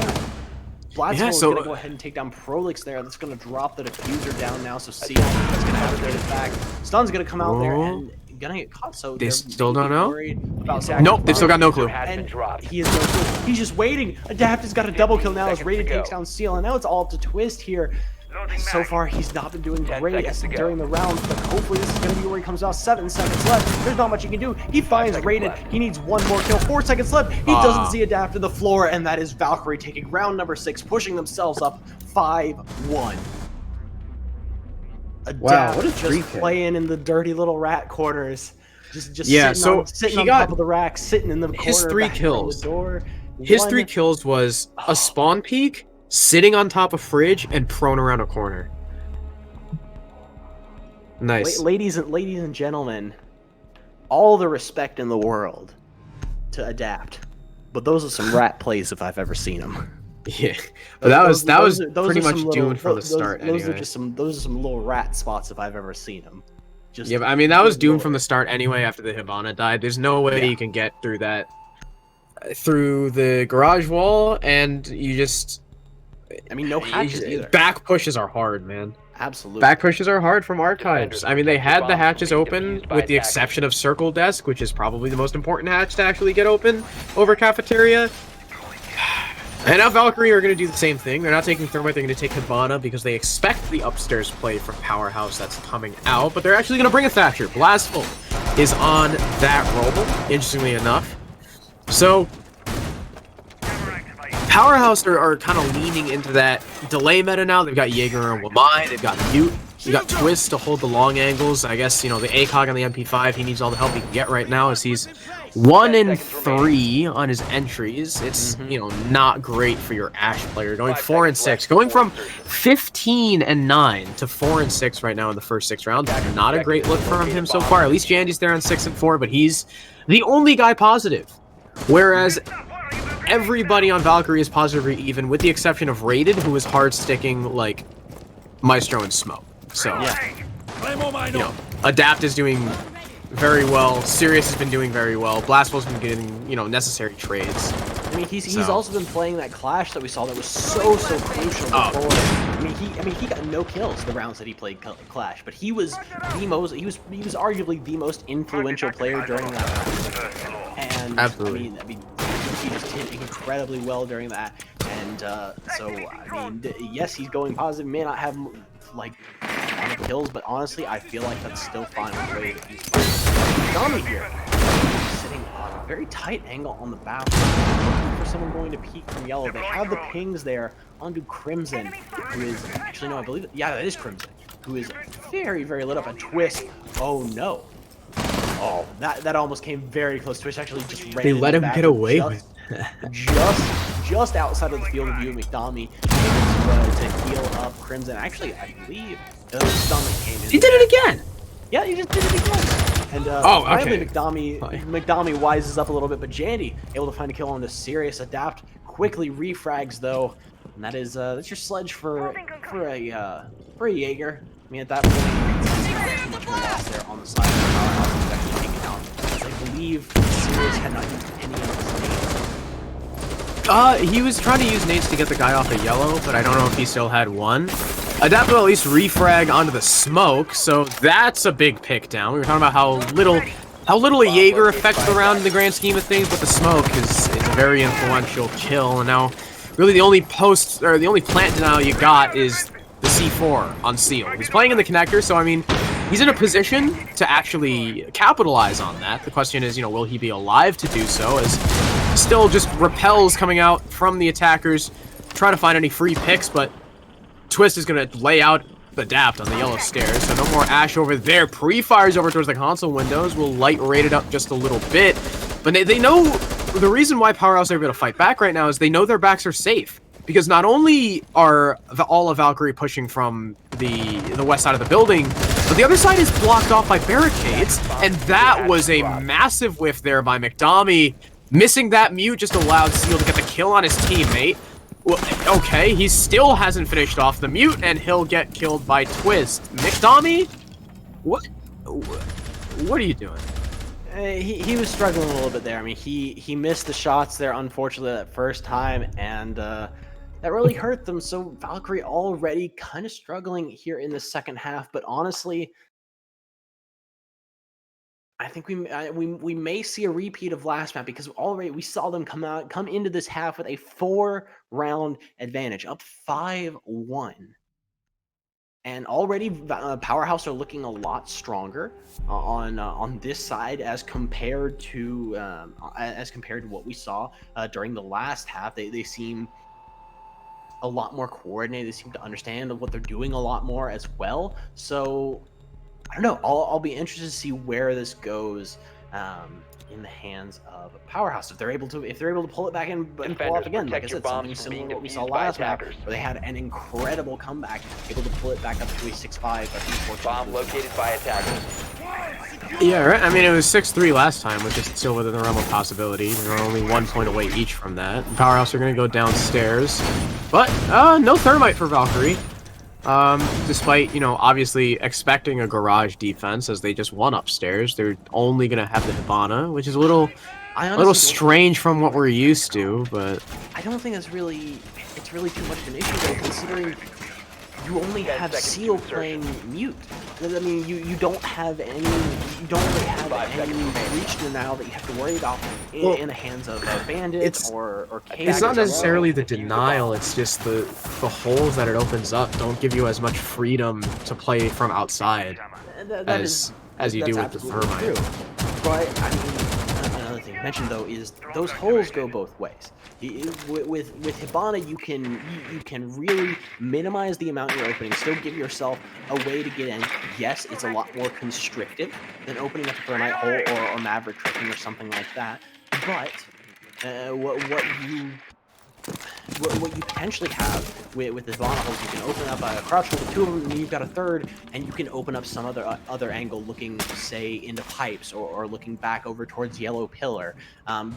Blasphemous is going to go ahead and take down Prolix there. That's going to drop the diffuser down now, so Seal is going to have it there back. Stun's going to come out there and gonna get caught, so they still don't know? Nope, they've still got no clue. And he has no clue. He's just waiting. Adapt has got a double kill now as Raiden takes down Seal, and now it's all up to Twist here. So far, he's not been doing great during the round, but hopefully this is going to be where he comes out. 7 seconds left. There's not much he can do. He finds Raiden. He needs one more kill. 4 seconds left. He doesn't see Adapt to the floor, and that is Valkyrie taking round number 6, pushing themselves up 5-1. Adapt what a just playing in the dirty little rat quarters. Just sitting on top of the rack, sitting in the corner. His 3 kills. His 3 kills was a spawn peek, sitting on top of fridge, and prone around a corner. Nice. Ladies and gentlemen, all the respect in the world to Adapt, but those are some rat plays if I've ever seen them. Yeah, but that was pretty much doomed from the start. Those are some little rat spots if I've ever seen them. Yeah, but I mean that was doomed from the start anyway. After the Hibana died, there's no way you can get through that, through the garage wall, and you just. I mean, no hatches either. Back pushes are hard, man. Absolutely. Back pushes are hard from Archives. I mean, they had the hatches open, with the exception of Circle Desk, which is probably the most important hatch to actually get open over Cafeteria. And now Valkyrie are going to do the same thing. They're not taking Thermite, they're going to take Hibana because they expect the upstairs play from Powerhouse that's coming out, but they're actually going to bring a Thatcher. Blastful is on that robo, interestingly enough. So, Powerhouse are kind of leaning into that delay meta now. They've got Jaeger and Wamai, they've got Mute. You got Twist to hold the long angles. I guess, you know, the ACOG on the MP5, he needs all the help he can get right now as he's 1 in 3 on his entries. It's, you know, not great for your Ashe player. Going 4 and 6. Going from 15 and 9 to 4 and 6 right now in the first 6 rounds. Not a great look from him so far. At least Jandy's there on 6 and 4, but he's the only guy positive. Whereas everybody on Valkyrie is positive or even, with the exception of Rated, who is hard sticking like Maestro and Smoke. So, you know, Adapt is doing very well. Sirius has been doing very well. Blastwell's been getting, you know, necessary trades. I mean, he's also been playing that Clash that we saw that was so crucial before. I mean, he got no kills the rounds that he played Clash, but he was the most. He was arguably the most influential player during that. And absolutely. I mean, he just did incredibly well during that. And so, I mean, yes, he's going positive. May not have like a lot of kills, but honestly, I feel like that's still fine with the way that he's playing. Tommy here, sitting on a very tight angle on the battlefield, looking for someone going to peek from yellow. They have the pings there onto Crimson, who is actually no, I believe that is Crimson, who is very lit up. A Twist. Oh no. Oh, that almost came very close. Twist actually just ran. They let him get away with just outside of the field of view. McDomi able to heal up Crimson. Actually, I believe the stun that came in. He did it again. Yeah, he just did it again. And finally, McDomi wises up a little bit, but Jandy able to find a kill on the Sirius. Adapt quickly refrags though, and that is that's your sledge for a Jaeger. I mean, at that point, it's too much of a loss there on the side of the powerhouse. He's actually taken out. As I believe Sirius had not used any of his nades. He was trying to use nades to get the guy off of yellow, but I don't know if he still had one. Adapt will at least refrag onto the smoke, so that's a big pick down. We were talking about how little a Jaeger affects the round in the grand scheme of things, but the smoke is a very influential kill. And now, really, the only plant denial you got is the C4 on Seal. He's playing in the connector, so I mean, he's in a position to actually capitalize on that. The question is, you know, will he be alive to do so? As still just repels coming out from the attackers, trying to find any free picks, but Twist is going to lay out Adapt on the yellow stairs, so no more Ashe over there. Pre-fires over towards the console windows. Will light rate it up just a little bit, but they know the reason why Powerhouse are able to fight back right now is they know their backs are safe. Because not only are all of Valkyrie pushing from the west side of the building, but the other side is blocked off by barricades, and that was a massive whiff there by McDomi. Missing that mute just allowed Seal to get the kill on his teammate. Well, okay, he still hasn't finished off the mute, and he'll get killed by Twist. McDomi? What are you doing? He was struggling a little bit there. I mean, he missed the shots there, unfortunately, that first time, and that really hurt them. So Valkyrie already kind of struggling here in the second half, but honestly, I think we may see a repeat of last map, because already we saw them come into this half with a 4-round advantage, up 5-1. And already Powerhouse are looking a lot stronger on this side as compared to what we saw during the last half. They seem a lot more coordinated. They seem to understand what they're doing a lot more as well. So I don't know. I'll be interested to see where this goes in the hands of Powerhouse. If they're able to pull it back in and pull off again, like I said, something similar to what we saw last map, where they had an incredible comeback, able to pull it back up to a 6-5. Bomb located by attackers. Yeah, right. I mean, it was 6-3 last time, which is still within the realm of possibility. They're only 1 point away each from that. Powerhouse are going to go downstairs, but no thermite for Valkyrie. Despite, you know, obviously expecting a garage defense, as they just won upstairs, they're only going to have the Hibana, which is a little strange from what we're used to, but I don't think it's really too much of an issue, though, considering you only have Seal playing mute. I mean, you don't have any breach denial that you have to worry about in the hands of Bandit or Cage. It's not necessarily the denial, it's just the holes that it opens up don't give you as much freedom to play from outside as you do with the thermite. True. But I mean, another thing mention though is those holes go both ways. With Hibana, you can really minimize the amount you're opening, still give yourself a way to get in. Yes, it's a lot more constrictive than opening up a thermite hole or maverick tricking or something like that. But what you potentially have with the Hibana holes, you can open up a crouch hole with 2 of them, and then you've got a third, and you can open up some other angle, looking say into pipes or looking back over towards yellow pillar,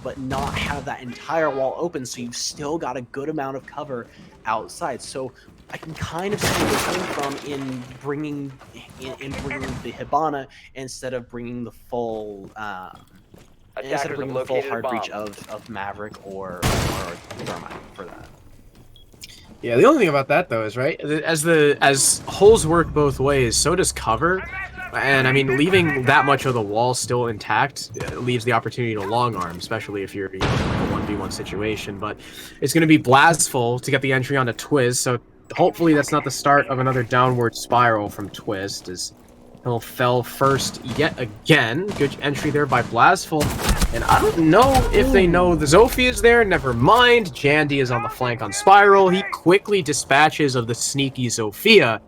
but not have that entire wall open. So you've still got a good amount of cover outside. So I can kind of see where you're coming from in bringing the Hibana instead of bringing the full. Instead of bringing the full hard breach of Maverick or Thermite for that. Yeah, the only thing about that though is right as holes work both ways, so does cover. And I mean, leaving that much of the wall still intact leaves the opportunity to long arm, especially if you're in like a 1v1 situation. But it's going to be Blastful to get the entry onto Twiz, so hopefully that's not the start of another downward spiral from Twist, as he'll fell first yet again. Good entry there by Blastful. And I don't know if they know the Zofia is there. Never mind. Jandy is on the flank on Spiral. He quickly dispatches of the sneaky Zofia.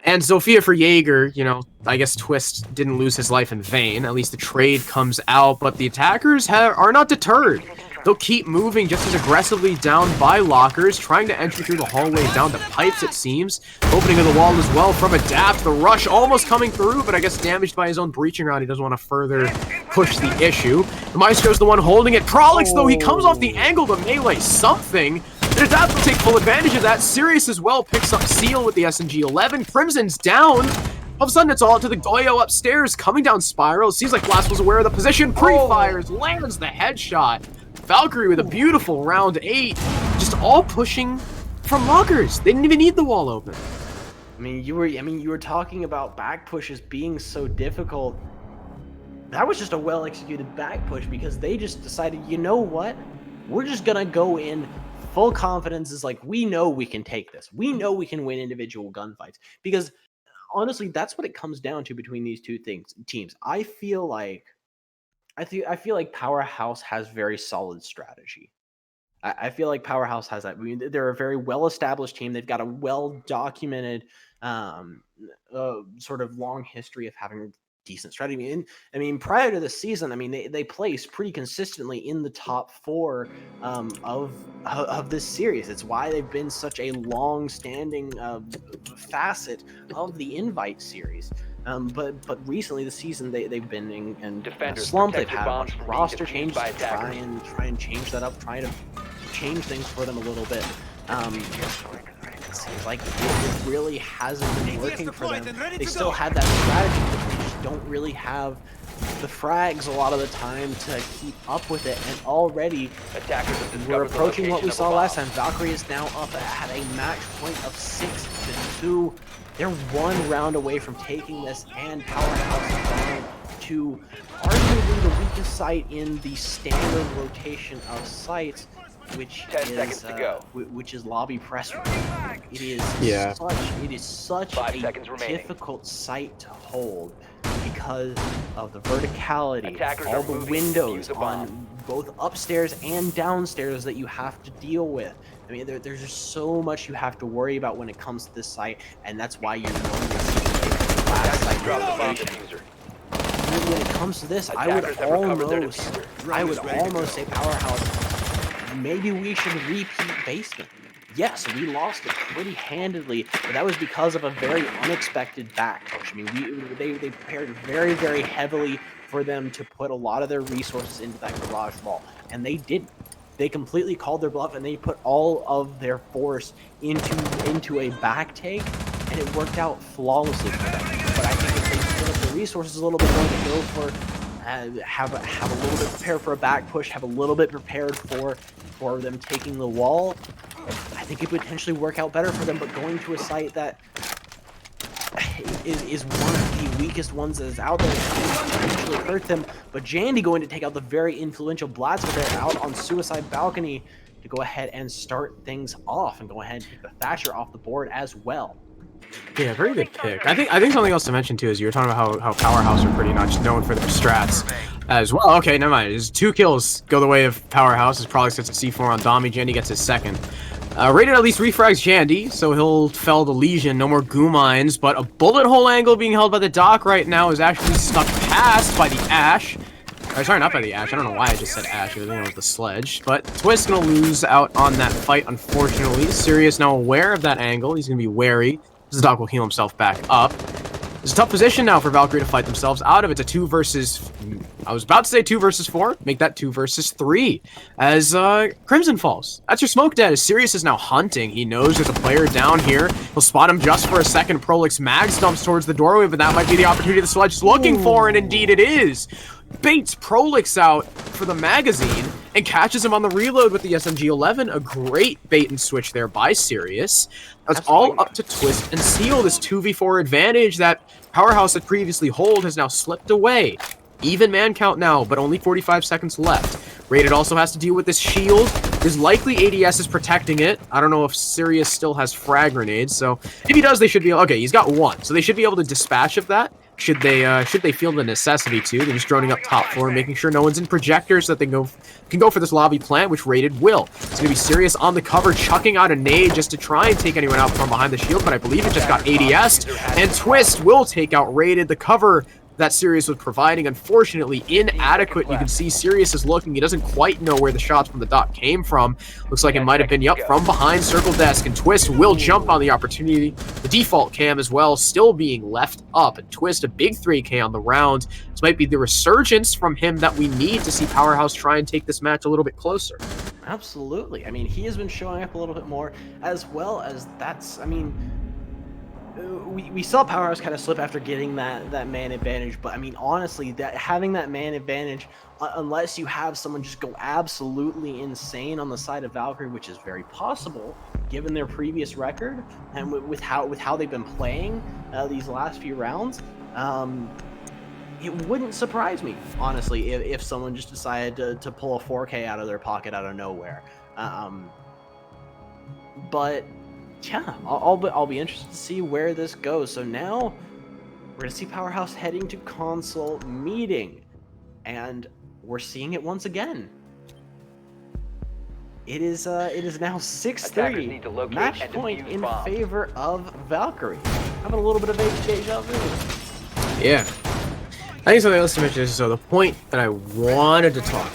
And Zofia for Jaeger, you know, I guess Twist didn't lose his life in vain. At least the trade comes out. But the attackers are not deterred. They'll keep moving just as aggressively down by lockers, trying to enter through the hallway down to pipes, it seems. Opening of the wall as well from Adapt. The rush almost coming through, but I guess damaged by his own breaching round. He doesn't want to further push the issue. The Maestro's the one holding it. Prolix, though, he comes off the angle to melee something. And Adapt will take full advantage of that. Sirius as well picks up Seal with the SMG-11. Crimson's down. All of a sudden, it's all to the Goyo upstairs, coming down Spiral. It seems like Blast was aware of the position. Pre-fires, lands the headshot. Valkyrie with a beautiful round 8, just all pushing from lockers. They didn't even need the wall open. I mean, you were talking about back pushes being so difficult. That was just a well-executed back push because they just decided, you know what? We're just gonna go in full confidence. Is like, we know we can take this. We know we can win individual gunfights because honestly, that's what it comes down to between these two teams. I feel like Powerhouse has very solid strategy. I feel like Powerhouse has that. I mean, they're a very well-established team. They've got a well-documented sort of long history of having decent strategy. And I mean, prior to the season, I mean, they placed pretty consistently in the top 4 of this series. It's why they've been such a long-standing facet of the Invite series. But recently this season they've been in a slump. They've had a bunch of roster changes to try and change that up, try to change things for them a little bit. It seems like it really hasn't been working for them. They still had that strategy, but they just don't really have the frags a lot of the time to keep up with it. And already we're approaching what we saw last time. Valkyrie is now up at a match point of 6-2. They're 1 round away from taking this, and Powerhouse is going to arguably the weakest site in the standard rotation of sites, which is lobby press room. It is such a difficult site to hold because of the verticality, all the windows on both upstairs and downstairs that you have to deal with. I mean, there's just so much you have to worry about when it comes to this site, and that's why you're going to see the last site rotation. When it comes to this, I would almost say Powerhouse, maybe we should repeat basement. Yes, we lost it pretty handedly, but that was because of a very unexpected back push. I mean, they prepared very, very heavily for them to put a lot of their resources into that garage wall, and they didn't. They completely called their bluff, and they put all of their force into a back take, and it worked out flawlessly for them. But I think if they split up the resources a little bit more to go for, have a little bit prepared for a back push, have a little bit prepared for them taking the wall, I think it would potentially work out better for them. But going to a site that is one of the weakest ones that is out there, potentially hurt them. But Jandy going to take out the very influential Blatzer there out on Suicide Balcony to go ahead and start things off and go ahead and take the Thatcher off the board as well. Yeah, very good pick. I think something else to mention too is you were talking about how Powerhouse are pretty much known for their strats as well. Okay, never mind. There's 2 kills go the way of Powerhouse. His probably gets a C4 on Dami. Jandy gets his second. Rated at least refrags Jandy, so he'll fell the Legion. No more goo mines, but a bullet hole angle being held by the Doc right now is actually stuck past by the Ash. Or, sorry, not by the Ash. I don't know why I just said Ash. I was thinking it was the Sledge. But Twist gonna lose out on that fight, unfortunately. Sirius now aware of that angle. He's gonna be wary. The Doc will heal himself back up. It's a tough position now for Valkyrie to fight themselves out of. It's a 2 versus... I was about to say 2 versus 4. Make that 2 versus 3. As Crimson falls. That's your smoke dead. As Sirius is now hunting. He knows there's a player down here. He'll spot him just for a second. Prolix mag stumps towards the doorway, but that might be the opportunity the Sledge is looking for, and indeed it is. Baits Prolix out for the magazine and catches him on the reload with the SMG-11. A great bait and switch there by Sirius. That's all up to Twist and Seal. This 2v4 advantage that Powerhouse had previously held has now slipped away. Even man count now, but only 45 seconds left. Rated also has to deal with this shield. There's likely ADS is protecting it. I don't know if Sirius still has frag grenades, so if he does, they should be... Okay, he's got 1, so they should be able to dispatch of that. Should they feel the necessity to. They're just droning up top floor, making sure no one's in projectors so that they can go for this lobby plant, which Rated will. It's gonna be Sirius on the cover, chucking out a nade just to try and take anyone out from behind the shield, but I believe it just got ADS'd, and Twist will take out Rated. The cover that Sirius was providing, unfortunately, inadequate. You can see Sirius is looking. He doesn't quite know where the shots from the Doc came from. Looks like it might have been, yep, from behind circle desk, and Twist will jump on the opportunity. The default cam as well, still being left up, and Twist, a big 3K on the round. This might be the resurgence from him that we need to see Powerhouse try and take this match a little bit closer. Absolutely. I mean, he has been showing up a little bit more, as well as that's, I mean, we saw Powerhouse kind of slip after getting that man advantage, but I mean, honestly, that having that man advantage, unless you have someone just go absolutely insane on the side of Valkyrie, which is very possible given their previous record and with how they've been playing these last few rounds, it wouldn't surprise me, honestly, if someone just decided to pull a 4K out of their pocket out of nowhere. But yeah, I'll be interested to see where this goes. So now we're gonna see Powerhouse heading to console meeting, and we're seeing it once again. It is now 6-3, match point in favor of Valkyrie. Having a little bit of deja vu. Yeah, I think something else to mention is, so the point that I wanted to talk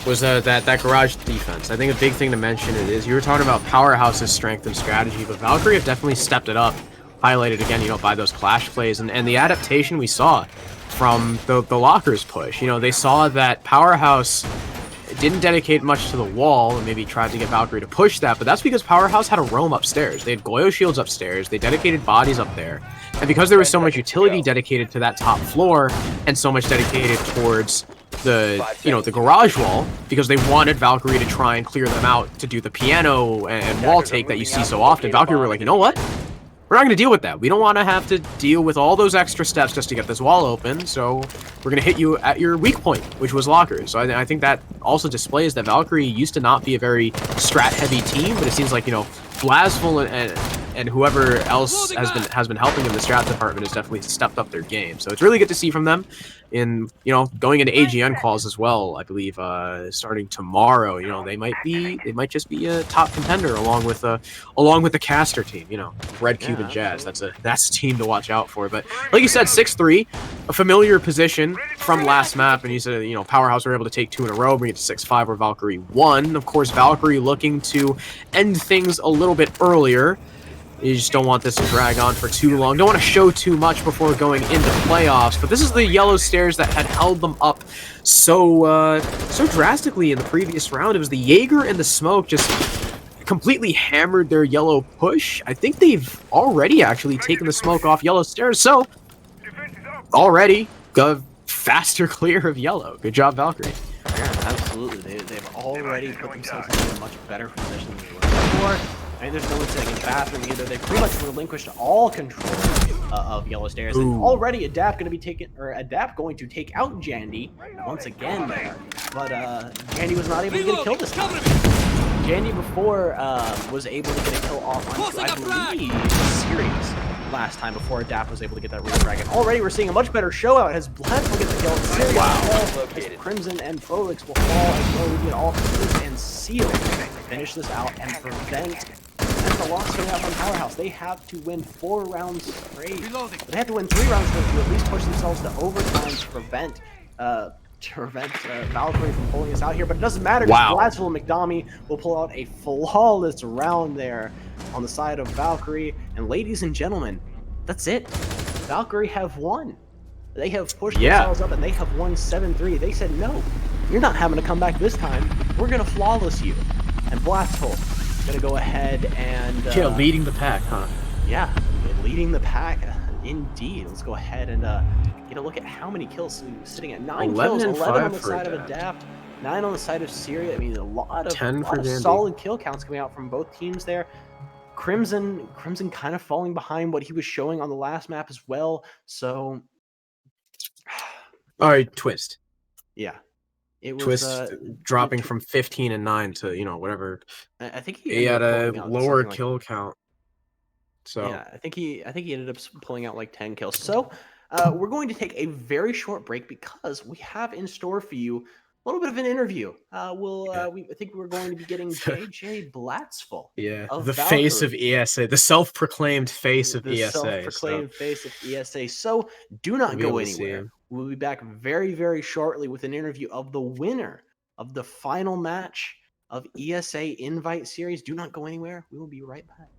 was that garage defense. I think a big thing to mention is you were talking about Powerhouse's strength and strategy, but Valkyrie have definitely stepped it up, highlighted again, you know, by those clash plays and the adaptation we saw from the lockers push. You know, they saw that Powerhouse didn't dedicate much to the wall and maybe tried to get Valkyrie to push that, but that's because Powerhouse had a roam upstairs. They had Goyo shields upstairs, they dedicated bodies up there, and because there was so much utility dedicated to that top floor and so much dedicated towards the, you know, the garage wall, because they wanted Valkyrie to try and clear them out to do the piano and wall take that you see so often, Valkyrie were like, you know what? We're not going to deal with that. We don't want to have to deal with all those extra steps just to get this wall open, so we're going to hit you at your weak point, which was lockers. So I think that also displays that Valkyrie used to not be a very strat-heavy team, but it seems like, you know, Blasful and whoever else has been helping in the strat department has definitely stepped up their game. So it's really good to see from them in, you know, going into AGN calls as well. I believe starting tomorrow, you know, they might just be a top contender along with the caster team, you know, Red Cube and Jazz. That's a team to watch out for. But like you said, 6-3, a familiar position from last map, and you said, you know, Powerhouse were able to take 2 in a row, bring it to 6-5 where Valkyrie won. Of course, Valkyrie looking to end things a little bit earlier. You just don't want this to drag on for too long. Don't want to show too much before going into playoffs. But this is the yellow stairs that had held them up so drastically in the previous round. It was the Jaeger and the smoke just completely hammered their yellow push. I think they've already actually taken the smoke off yellow stairs. So already got faster clear of yellow. Good job, Valkyrie. Yeah, absolutely. They've already put themselves in a much better position than they were before. I mean, there's no one sitting in the bathroom either. They pretty much relinquished all control of Yellow Stairs, and already Adapt going to take out Jandy once again there. But Jandy was not able to get a kill this time. Jandy before was able to get a kill off on, I believe, Sirius last time before Adapt was able to get that Ring Dragon. Already we're seeing a much better show out as Blast will get the kill. Sirius fall, as Crimson and Prolix will fall as well. We get all Twist and Seal finish this out and prevent the loss coming out from Powerhouse. They have to win 4 rounds straight. They have to win 3 rounds straight to at least push themselves to overtime to prevent Valkyrie from pulling us out here, but it doesn't matter because Blattsville and McDomy will pull out a flawless round there on the side of Valkyrie. And ladies and gentlemen, that's it. Valkyrie have won. They have pushed themselves up and they have won 7-3. They said, no, you're not having to come back this time. We're going to flawless you. And Blattsville going to go ahead and... leading the pack, huh? Yeah, leading the pack. Indeed. Let's go ahead and get a look at how many kills. Sitting at 9 kills, 11 on the side of Adapt, 9 on the side of Syria. I mean, a lot of solid kill counts coming out from both teams there. Crimson kind of falling behind what he was showing on the last map as well. So, all right, Twist. Yeah, it was Twist dropping from 15 and 9 to whatever. I think he had a lower kill count. So yeah, I think he ended up pulling out like 10 kills. So we're going to take a very short break because we have in store for you a little bit of an interview. I think we're going to be getting JJ Blattsville. Yeah, the Valkyrie. Face of ESA, the self-proclaimed face of ESA. The self-proclaimed face of ESA. So do not go anywhere. We'll be back very, very shortly with an interview of the winner of the final match of ESA Invite Series. Do not go anywhere. We will be right back.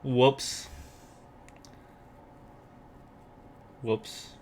Whoops. Whoops.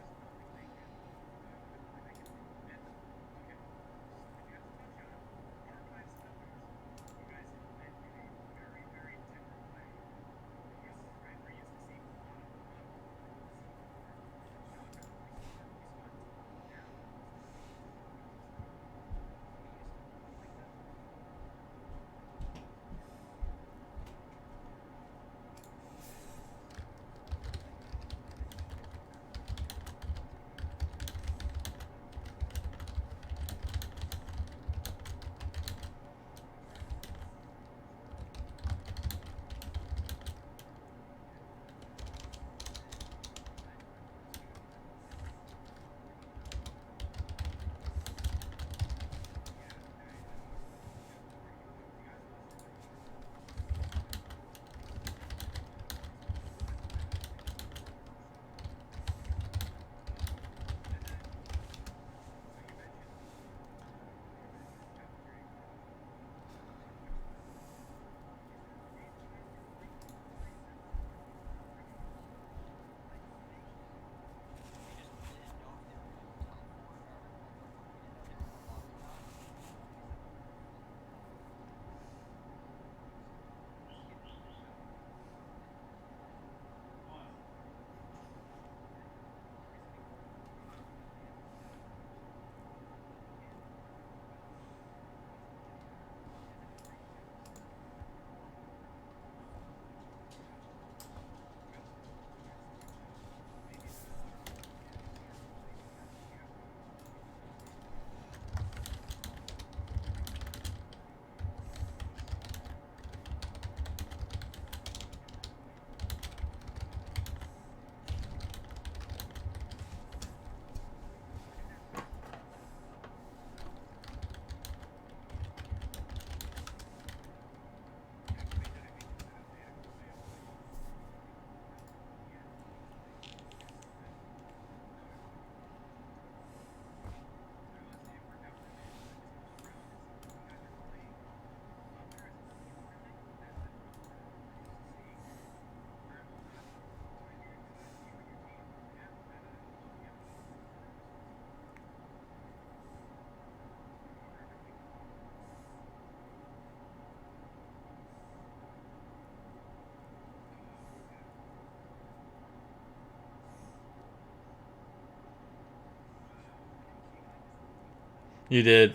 You did.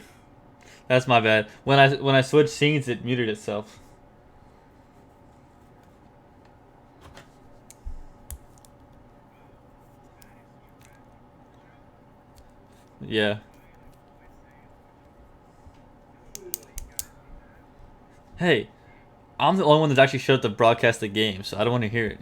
That's my bad. When I switched scenes, it muted itself. Yeah. Hey, I'm the only one that actually showed up to broadcast the game, so I don't want to hear it.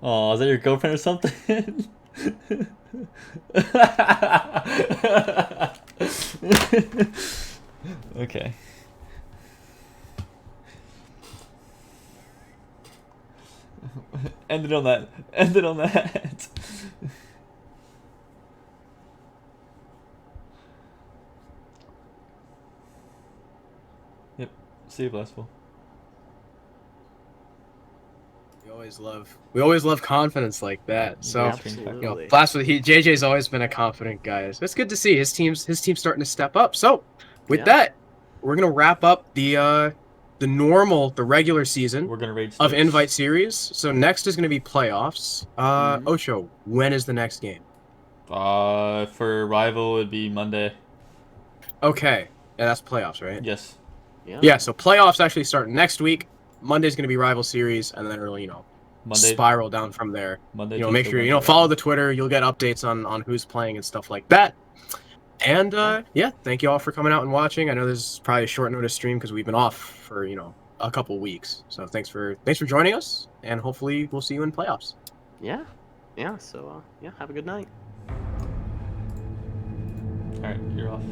Oh, is that your girlfriend or something? Okay. End it on that. End it on that. Yep. See you, Blessful. We always love confidence like that. So, Absolutely. you know, JJ's always been a confident guy. So it's good to see his team's starting to step up. So, with Yeah. that, we're gonna wrap up the the regular season We're gonna raid of sticks. invite series. So next is going to be playoffs. Ocho, when is the next game? For rival it'd be Monday. Okay, yeah, that's playoffs, right? Yes. Yeah, so playoffs actually start next week. Monday's going to be rival series, and then it'll, Monday. spiral down from there. Monday. Make Tuesday, sure, Wednesday, follow rival. the Twitter. You'll get updates on who's playing and stuff like that. And, yeah, thank you all for coming out and watching. I know this is probably a short notice stream because we've been off for, a couple weeks. So thanks for joining us, and hopefully we'll see you in playoffs. Yeah. So, have a good night. All right, you're off.